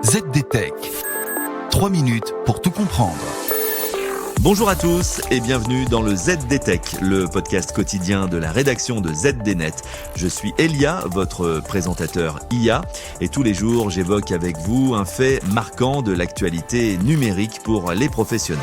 ZDTech. 3 minutes pour tout comprendre. Bonjour à tous et bienvenue dans le ZDTech, le podcast quotidien de la rédaction de ZDNet. Je suis Elia, votre présentateur IA, et tous les jours j'évoque avec vous un fait marquant de l'actualité numérique pour les professionnels.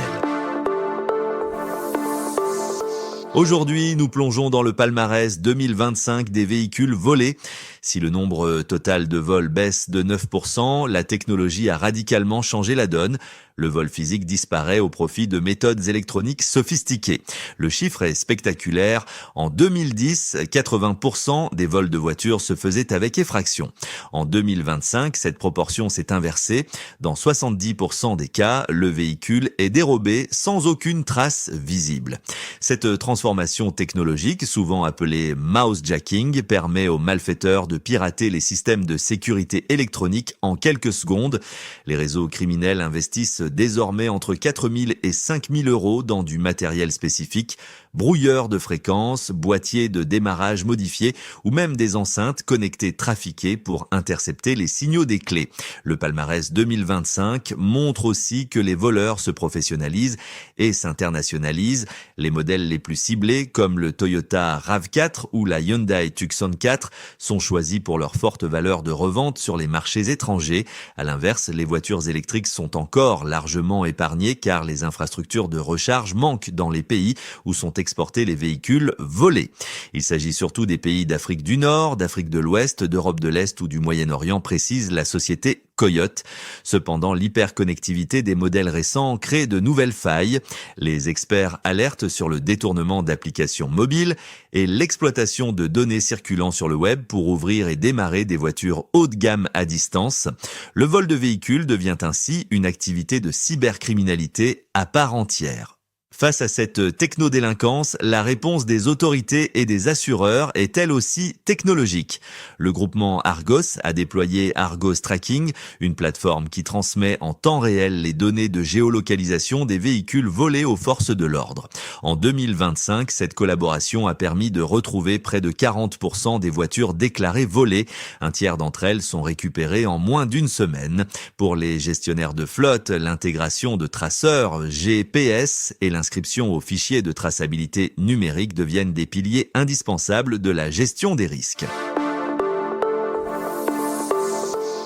Aujourd'hui, nous plongeons dans le palmarès 2025 des véhicules volés. Si le nombre total de vols baisse de 9%, la technologie a radicalement changé la donne. Le vol physique disparaît au profit de méthodes électroniques sophistiquées. Le chiffre est spectaculaire. En 2010, 80% des vols de voitures se faisaient avec effraction. En 2025, cette proportion s'est inversée. Dans 70% des cas, le véhicule est dérobé sans aucune trace visible. Cette transformation technologique, souvent appelée mousejacking, permet aux malfaiteurs de pirater les systèmes de sécurité électronique en quelques secondes. Les réseaux criminels investissent désormais entre 4 000 et 5 000 euros dans du matériel spécifique, brouilleurs de fréquences, boîtiers de démarrage modifiés ou même des enceintes connectées trafiquées pour intercepter les signaux des clés. Le palmarès 2025 montre aussi que les voleurs se professionnalisent et s'internationalisent. Les modèles les plus ciblés, comme le Toyota RAV4 ou la Hyundai Tucson 4, sont choisis pour leur forte valeur de revente sur les marchés étrangers. À l'inverse, les voitures électriques sont encore largement épargnées car les infrastructures de recharge manquent dans les pays où sont exportés les véhicules volés. Il s'agit surtout des pays d'Afrique du Nord, d'Afrique de l'Ouest, d'Europe de l'Est ou du Moyen-Orient, précise la société Coyote. Cependant, l'hyperconnectivité des modèles récents crée de nouvelles failles. Les experts alertent sur le détournement d'applications mobiles et l'exploitation de données circulant sur le web pour ouvrir et démarrer des voitures haut de gamme à distance. Le vol de véhicules devient ainsi une activité de cybercriminalité à part entière. Face à cette technodélinquance, la réponse des autorités et des assureurs est elle aussi technologique. Le groupement Argos a déployé Argos Tracking, une plateforme qui transmet en temps réel les données de géolocalisation des véhicules volés aux forces de l'ordre. En 2025, cette collaboration a permis de retrouver près de 40% des voitures déclarées volées. Un tiers d'entre elles sont récupérées en moins d'une semaine. Pour les gestionnaires de flotte, l'intégration de traceurs GPS et l'inscription aux fichiers de traçabilité numérique deviennent des piliers indispensables de la gestion des risques.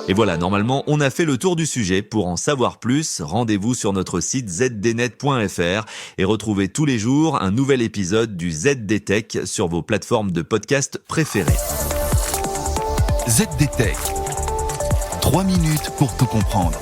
Et voilà, normalement, on a fait le tour du sujet. Pour en savoir plus, rendez-vous sur notre site zdnet.fr et retrouvez tous les jours un nouvel épisode du ZDTech sur vos plateformes de podcast préférées. ZDTech. 3 minutes pour tout comprendre.